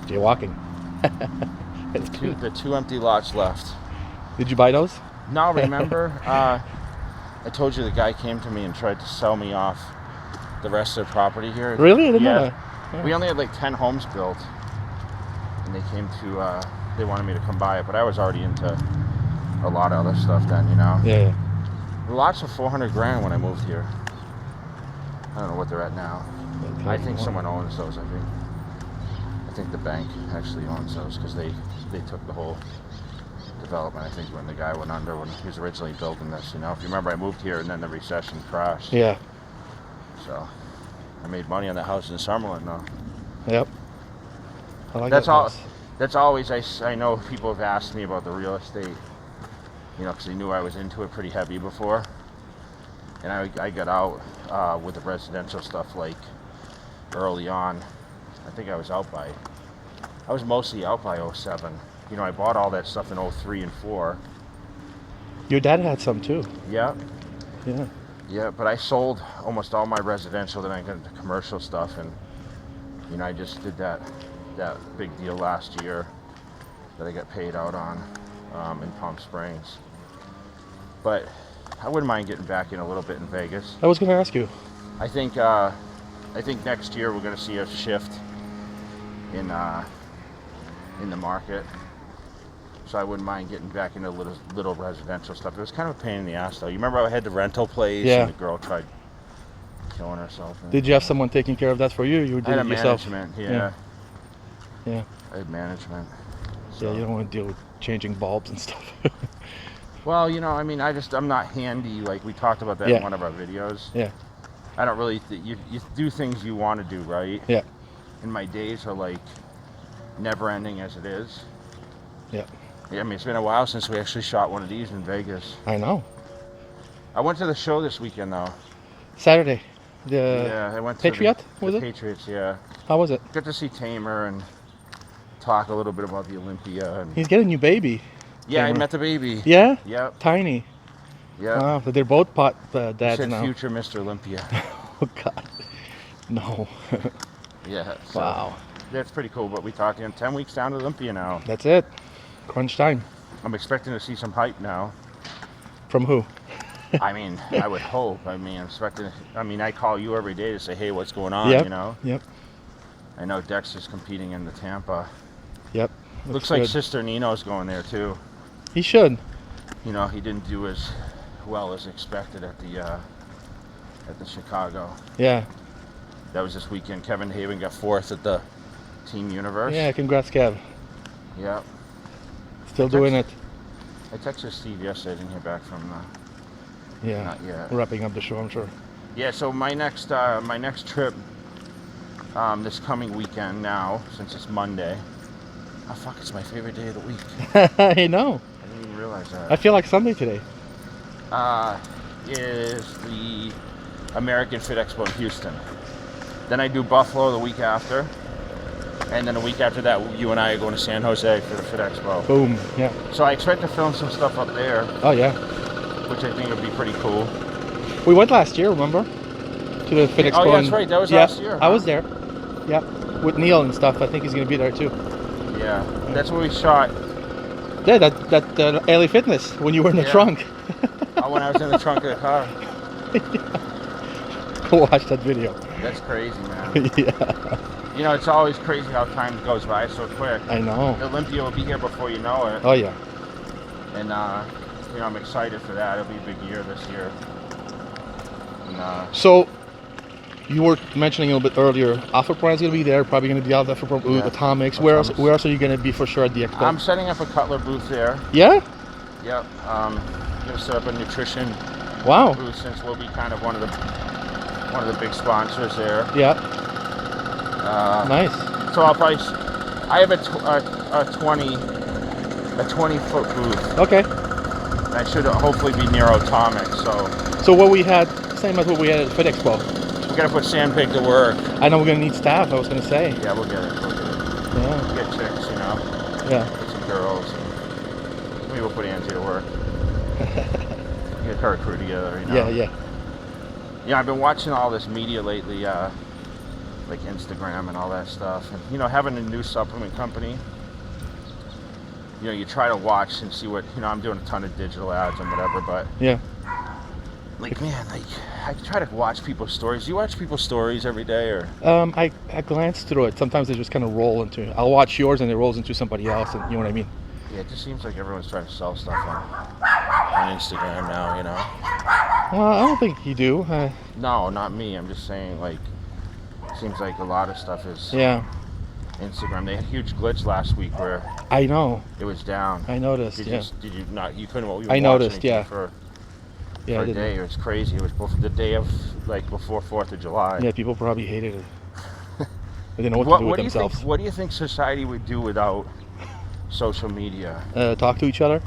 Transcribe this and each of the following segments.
Jaywalking. The two empty lots left. Did you buy those? No, remember? I told you the guy came to me and tried to sell me off the rest of the property here. Really? I didn't know Yeah. that. Yeah. We only had like 10 homes built. And they came to, they wanted me to come buy it, but I was already into a lot of other stuff then, you know? Yeah. The lots were 400 grand when I moved here. I don't know what they're at now. I think someone owns those, I think the bank actually owns those because they took the whole development, I think, when the guy went under, when he was originally building this, you know? If you remember, I moved here and then the recession crashed. Yeah. So I made money on the house in Summerlin, though. Yep. I like That's that all. house. That's always, I know people have asked me about the real estate, you know, because they knew I was into it pretty heavy before. And I got out with the residential stuff like early on. I think I was mostly out by 07. You know, I bought all that stuff in 03 and 04. Your dad had some too. Yeah. Yeah. Yeah, but I sold almost all my residential, then I got into commercial stuff, and, you know, I just did that big deal last year that I got paid out on in Palm Springs. But I wouldn't mind getting back in a little bit in Vegas. I was going to ask you. I think next year we're going to see a shift in the market. So I wouldn't mind getting back into little residential stuff. It was kind of a pain in the ass, though. You remember I had the rental place, Yeah. and the girl tried killing herself. Did you have someone taking care of that for you? You did I had it yourself? management, yeah. Yeah. I had management. Yeah, you don't want to deal with changing bulbs and stuff. Well, you know, I mean, I'm not handy. Like we talked about that Yeah. in one of our videos. Yeah. I don't really. You do things you want to do, right? Yeah. And my days are like never ending as it is. Yeah. Yeah, I mean, it's been a while since we actually shot one of these in Vegas. I know. I went to the show this weekend, though. Saturday. Yeah, I went to Patriot, the was it? Patriots, yeah. How was it? Got to see Tamer and talk a little bit about the Olympia. And He's getting a new baby. yeah, I Tamer. met the baby. Yeah? Yep. Tiny. Yep. Wow, but they're both dads Said now. future Mr. Olympia. Oh, God. No. Yeah. So Wow. that's pretty cool. But we talked 10 weeks down to Olympia now. That's it. Crunch time. I'm expecting to see some hype now. From who? I mean, I would hope. I mean, I call you every day to say, hey, what's going on, Yep. you know? Yep. I know Dexter's competing in the Tampa. Yep. Looks like good. Sister Nino's going there, too. He should. You know, he didn't do as well as expected at the Chicago. Yeah. That was this weekend. Kevin Haven got 4th at the Team Universe. Yeah, congrats, Kev. Yep. Still doing it. I texted Steve yesterday. I didn't hear back from Yeah. not yet. Wrapping up the show, I'm sure. Yeah, so my next trip this coming weekend now, since it's Monday. Oh fuck, it's my favorite day of the week. I know. I didn't even realize that. I feel like Sunday today. Is the American Fit Expo in Houston. Then I do Buffalo the week after. And then the week after that, you and I are going to San Jose for the Fit Expo. Boom. Yeah. So I expect to film some stuff up there, Oh, yeah. which I think would be pretty cool. We went last year, remember? To the Fit Expo. Oh, yeah, that's right. That was last year. I was there. Yeah. With Neil and stuff. I think he's going to be there too. Yeah, that's where we shot. Yeah, that LA Fitness when you were in the Yeah. trunk. When I was in the trunk of the car. Go watch that video. That's crazy, man. Yeah. You know, it's always crazy how time goes by so quick. I know. Olympia will be here before you know it. Oh, yeah. And, you know, I'm excited for that. It'll be a big year this year. And, So, you were mentioning a little bit earlier, Alpha Prime's going to be there, probably going to be out there for Yeah. Atomics. Atomics. Where else are you going to be for sure at the Expo? I'm setting up a Cutler booth there. Yeah? Yep. I'm going to set up a nutrition Wow. booth since we'll be kind of one of the big sponsors there. Yeah. Nice. So I have a 20 foot booth. Okay. And I should hopefully be near Atomics. So what we had, same as what we had at Fit Expo. We gotta put Sandpig to work. I know we're going to need staff, I was going to say. Yeah, we'll get it. Yeah. We'll get chicks, you know. Yeah. Get some girls. Maybe we'll put Angie to work. Get her crew together, you know. Yeah, yeah. Yeah, I've been watching all this media lately. like Instagram and all that stuff. And, you know, having a new supplement company, you know, you try to watch and see what, you know, I'm doing a ton of digital ads and whatever, but Yeah. like, man, like, I try to watch people's stories. Do you watch people's stories every day, or? I glance through it. Sometimes they just kind of roll into. I'll watch yours and it rolls into somebody else, and you know what I mean. Yeah, it just seems like everyone's trying to sell stuff on Instagram now, you know? Well, I don't think you do. No, not me. I'm just saying, like, it seems like a lot of stuff is Yeah, Instagram. They had a huge glitch last week where I know. it was down. I noticed. Did Yeah. did you not? You couldn't even I watch noticed, anything yeah. for Yeah, I a didn't. day. It was crazy. It was the day of, like, before 4th of July. Yeah, people probably hated it. They didn't know what to do with themselves. What do you think society would do without social media? Talk to each other.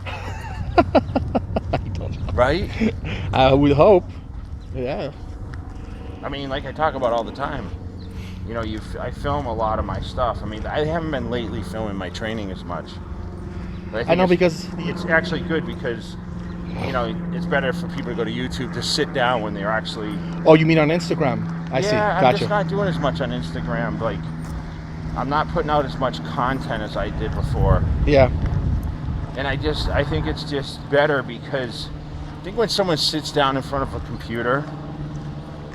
I don't know. Right? I would hope. Yeah. I mean, like I talk about all the time. You know, I film a lot of my stuff. I mean, I haven't been lately filming my training as much. But I know, it's, because it's actually good because, you know, it's better for people to go to YouTube to sit down when they're actually. Oh, you mean on Instagram? I see. Yeah, I'm Gotcha. just not doing as much on Instagram. Like, I'm not putting out as much content as I did before. Yeah. And I think it's just better because I think when someone sits down in front of a computer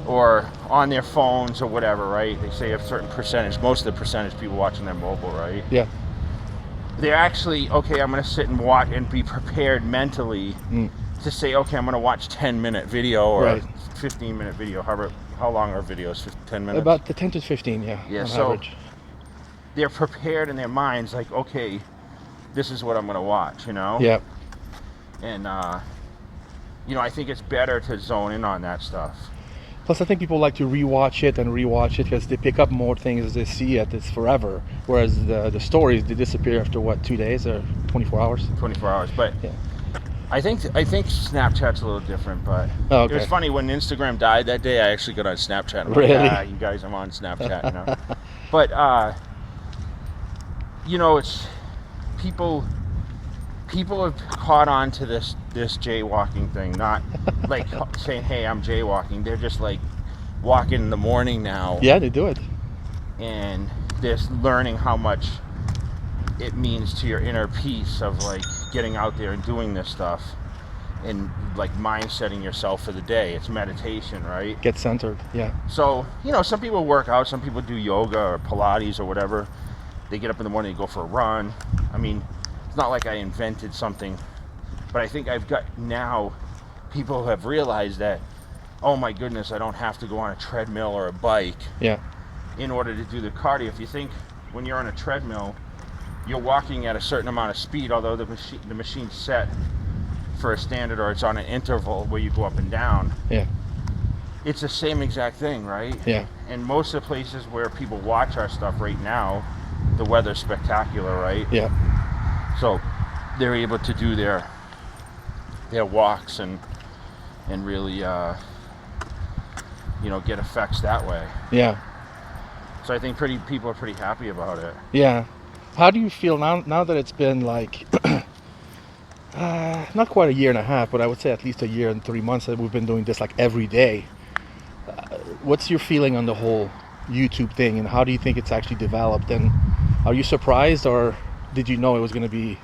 or on their phones or whatever, right? They say a certain percentage, most of the percentage people watching their mobile, right? Yeah. They're actually, okay, I'm going to sit and watch and be prepared mentally to say, okay, I'm going to watch 10-minute video or Right. 15-minute video. How long are videos? 10 minutes? About the 10 to 15, yeah. Yeah, on so average. they're prepared in their minds, like, okay, this is what I'm going to watch, you know? Yeah. And, you know, I think it's better to zone in on that stuff. Plus, I think people like to rewatch it because they pick up more things as they see it. It's forever. Whereas the stories, they disappear after, what, 2 days or 24 hours? 24 hours. But Yeah. I think Snapchat's a little different, but Oh, okay. it was funny when Instagram died that day. I actually got on Snapchat. I'm Really? like, you guys, I'm on Snapchat, you know. But you know, it's people have caught on to this jaywalking thing, not like saying, hey, I'm jaywalking. They're just like walking in the morning now. Yeah, they do it. And they're learning how much it means to your inner peace of like getting out there and doing this stuff and like mindsetting yourself for the day. It's meditation, right? Get centered, yeah. So, you know, some people work out, some people do yoga or Pilates or whatever. They get up in the morning and go for a run. I mean, it's not like I invented something, but I think I've got now people have realized that, oh my goodness, I don't have to go on a treadmill or a bike Yeah. in order to do the cardio. If you think when you're on a treadmill, you're walking at a certain amount of speed, although the machine's set for a standard or it's on an interval where you go up and down. Yeah. It's the same exact thing, right? Yeah. And most of the places where people watch our stuff right now, the weather's spectacular, right? Yeah. So they're able to do their walks and really you know, get effects that way. Yeah. So I think people are pretty happy about it. Yeah. How do you feel now that it's been like not quite a year and a half, but I would say at least a year and 3 months that we've been doing this like every day? What's your feeling on the whole YouTube thing, and how do you think it's actually developed? And are you surprised, or did you know it was going to be?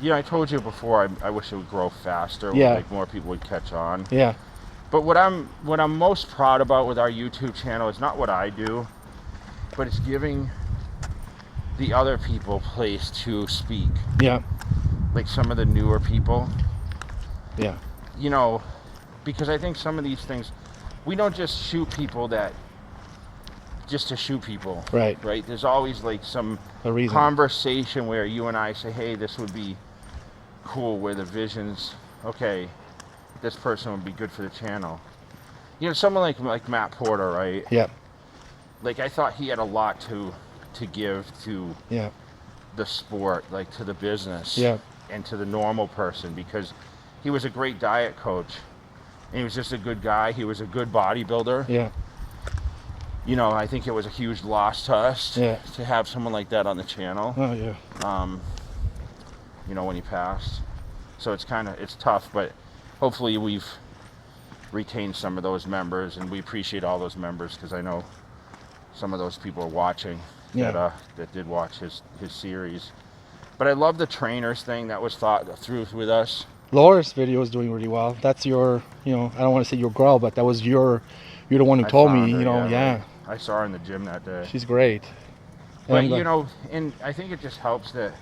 Yeah, I told you before. I wish it would grow faster. Yeah. Like more people would catch on. Yeah. But what I'm most proud about with our YouTube channel is not what I do, but it's giving the other people place to speak. Yeah. Like some of the newer people. Yeah. You know, because I think some of these things, we don't just shoot people just to shoot people. Right. Right? There's always like some A reason. conversation where you and I say, hey, this would be cool, where the vision's, okay, this person would be good for the channel. You know, someone like Matt Porter, right? Yeah. Like, I thought he had a lot to give to Yeah. the sport, like to the business, Yeah. and to the normal person, because he was a great diet coach, and he was just a good guy. He was a good bodybuilder. Yeah. You know, I think it was a huge loss to us Yeah. to have someone like that on the channel. Oh yeah. You know, when he passed. So it's tough, but hopefully we've retain some of those members, and we appreciate all those members because I know some of those people are watching that did watch his series. But I love the trainers thing that was thought through with us. Laura's video is doing really well. That's your, I don't want to say your girl, but that was you're the one who told me, her, yeah. Right. I saw her in the gym that day. She's great. But and I think it just helps that,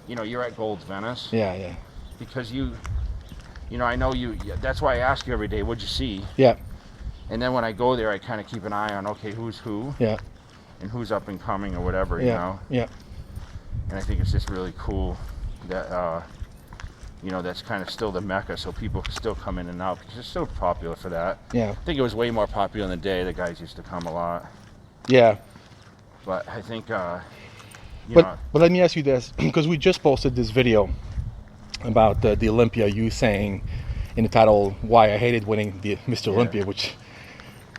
you're at Gold's Venice. Yeah. Because I know that's why I ask you every day, what'd you see? Yeah. And then when I go there, I kind of keep an eye on, okay, who's who? Yeah. And who's up and coming or whatever, Yeah. And I think it's just really cool that, that's kind of still the mecca, so people can still come in and out because it's so popular for that. Yeah. I think it was way more popular in the day. The guys used to come a lot. Yeah. But I think, But let me ask you this, because we just posted this video about the Olympia, you saying in the title, why I hated winning the Mr. Olympia, which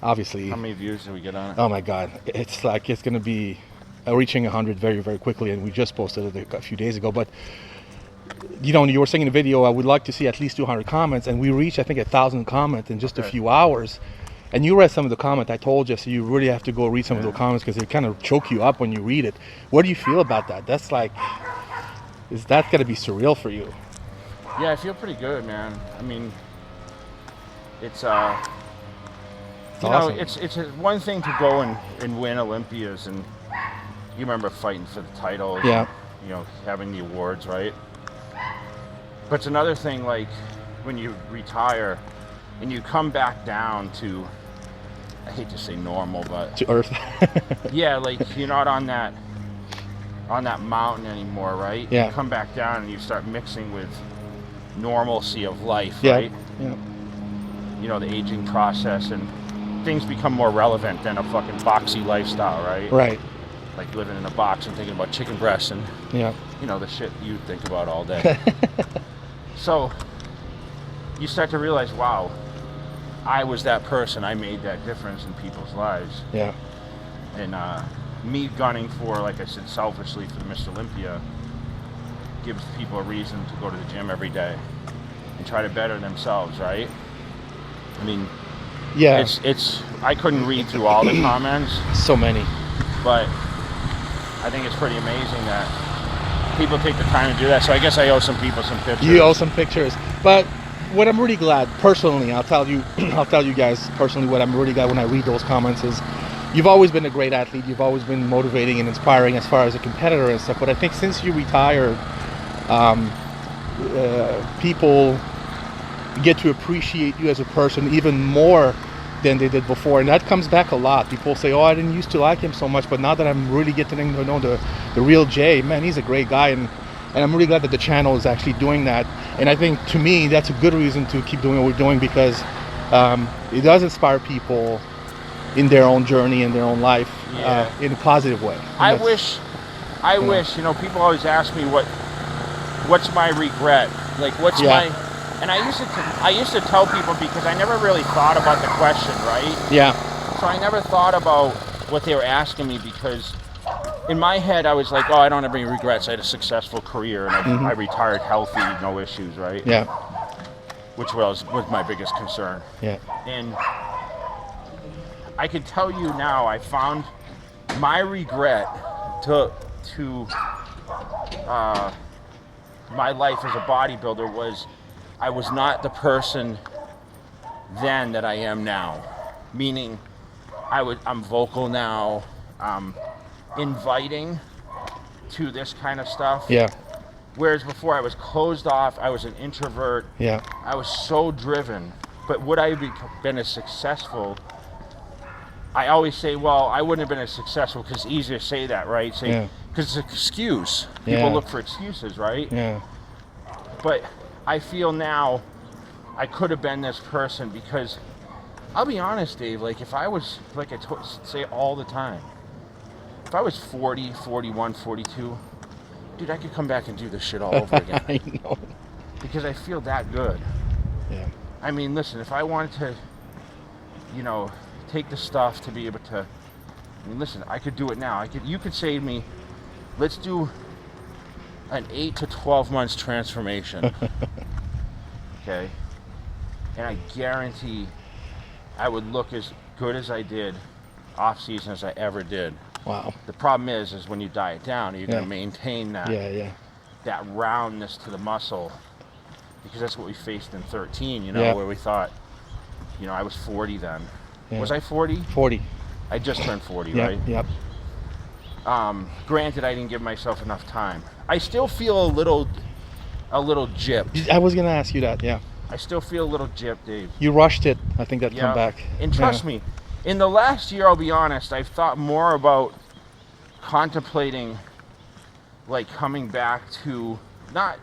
obviously... How many views did we get on it? Oh my God. It's like, it's going to be reaching 100 very, very quickly, and we just posted it a few days ago. But, you were saying in the video, I would like to see at least 200 comments, and we reached, I think, 1,000 comments in just a few hours. And you read some of the comments I told you, so you really have to go read some of the comments because they kind of choke you up when you read it. What do you feel about that? That's like, is that going to be surreal for you? Yeah, I feel pretty good, man. I mean, it's awesome. it's one thing to go and win Olympias, and you remember fighting for the titles, having the awards, right? But it's another thing, like when you retire and you come back down to, I hate to say normal, but to earth. Yeah, like you're not on that mountain anymore, right? Yeah. You come back down and you start mixing with normalcy of life, Yeah. right? Yeah. The aging process, and things become more relevant than a fucking boxy lifestyle, right? Right. Like living in a box and thinking about chicken breasts and the shit you think about all day. So you start to realize, wow, I was that person. I made that difference in people's lives. Yeah. And me gunning for, like I said, selfishly for the Mr. Olympia gives people a reason to go to the gym every day and try to better themselves, right? I mean, yeah, it's I couldn't read through all the comments. So many. But I think it's pretty amazing that people take the time to do that. So I guess I owe some people some pictures. You owe some pictures. But what I'm really glad, personally, I'll tell you guys personally what I'm really glad when I read those comments is you've always been a great athlete. You've always been motivating and inspiring as far as a competitor and stuff. But I think since you retired, people get to appreciate you as a person even more than they did before, and that comes back a lot. People say, oh, I didn't used to like him so much, but now that I'm really getting to know the real Jay, man, he's a great guy, and I'm really glad that the channel is actually doing that. And I think, to me, that's a good reason to keep doing what we're doing, because it does inspire people in their own journey, in their own life, in a positive way. I wish, people always ask me what's my regret, like what's my... And I used to tell people, because I never really thought about the question, right? Yeah. So I never thought about what they were asking me, because in my head I was like, oh, I don't have any regrets. I had a successful career, and I retired healthy, no issues, right? Yeah. Which was my biggest concern. Yeah. And I can tell you now, I found my regret to my life as a bodybuilder was I was not the person then that I am now. Meaning, I'm vocal now, inviting to this kind of stuff. Yeah. Whereas before I was closed off, I was an introvert. Yeah. I was so driven. But would I have been as successful? I always say, well, I wouldn't have been as successful, because it's easier to say that, right? Because it's an excuse. People look for excuses, right? Yeah. But I feel now I could have been this person, because I'll be honest, Dave, like if I was, like I say all the time, if I was 40, 41, 42, dude, I could come back and do this shit all over again. I know. Because I feel that good. Yeah. I mean, listen, if I wanted to, take the stuff to be able to, listen, I could do it now. You could say to me, let's do an 8 to 12 months transformation. Okay. and I guarantee I would look as good as I did off season as I ever did. Wow. The problem is when you diet down, you're going Yeah. to maintain that Yeah. that roundness to the muscle, because that's what we faced in 13, you know, Yeah. where we thought, you know, I was 40 then. Yeah. Was I 40? 40. I just turned 40, Yep. right? Yep. Granted, I didn't give myself enough time. I still feel a little gypped. I was gonna ask you that. Yeah. I still feel a little gypped, Dave. You rushed it. I think that come back. And trust me, in the last year, I'll be honest, I've thought more about contemplating, like, coming back to, not,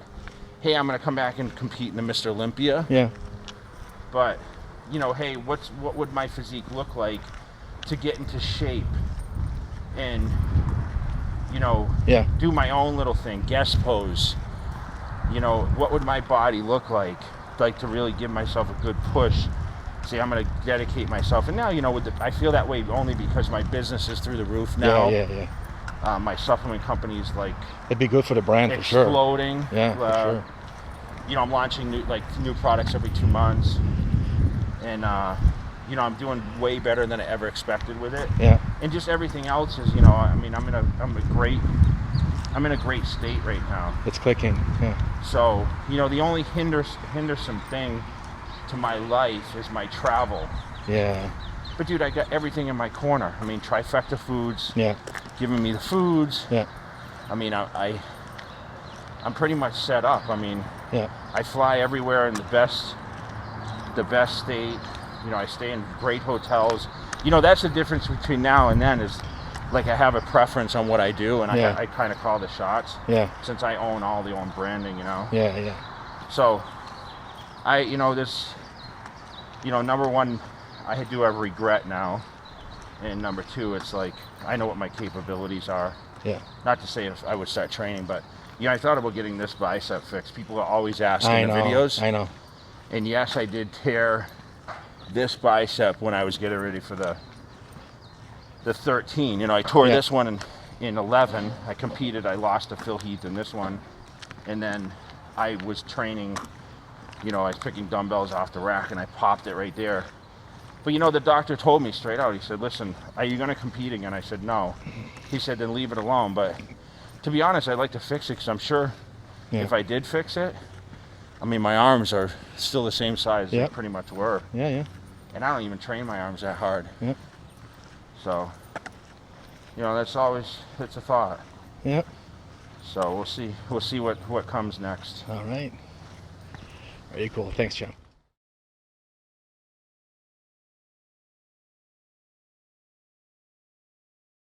hey, I'm going to come back and compete in the Mr. Olympia. Yeah. But, you know, hey, what would my physique look like to get into shape and, you know, Yeah. do my own little thing, guest pose. You know, what would my body look like to really give myself a good push? Say, I'm going to dedicate myself. And now, you know, I feel that way only because my business is through the roof now. Yeah. My supplement company's like It'd be good for the brand for sure. exploding. Yeah, for sure. You know, I'm launching new products every 2 months, and you know, I'm doing way better than I ever expected with it. Yeah. And just everything else is, you know, I mean, I'm in a great state right now. It's clicking. Yeah. So, you know, the only hindersome thing to my life is my travel. Yeah. But dude, I got everything in my corner. I mean, Trifecta Foods, Yeah. giving me the foods. Yeah. I mean, I'm pretty much set up. I mean, Yeah. I fly everywhere in the best state. You know, I stay in great hotels. You know, that's the difference between now and then is, like, I have a preference on what I do, and Yeah. I kind of call the shots. Yeah. Since I own all the own branding, you know. Yeah. So, you know, this, you know, number one, I do have regret now, and number two, it's like I know what my capabilities are. Yeah. Not to say if I would start training, but you know, I thought about getting this bicep fixed. People are always asking I in know. the videos. I know. And yes, I did tear this bicep when I was getting ready for the 13. You know, I tore this one in 11. I competed. I lost to Phil Heath in this one, and then I was training. You know, I was picking dumbbells off the rack, and I popped it right there. But you know, the doctor told me straight out. He said, "Listen, are you going to compete again?" I said, "No." He said, "Then leave it alone." But to be honest, I'd like to fix it because I'm sure if I did fix it, I mean, my arms are still the same size as they pretty much were. Yeah. And I don't even train my arms that hard. Yeah. So, you know, it's a thought. Yeah. So we'll see what comes next. All right. Very cool. Thanks, John.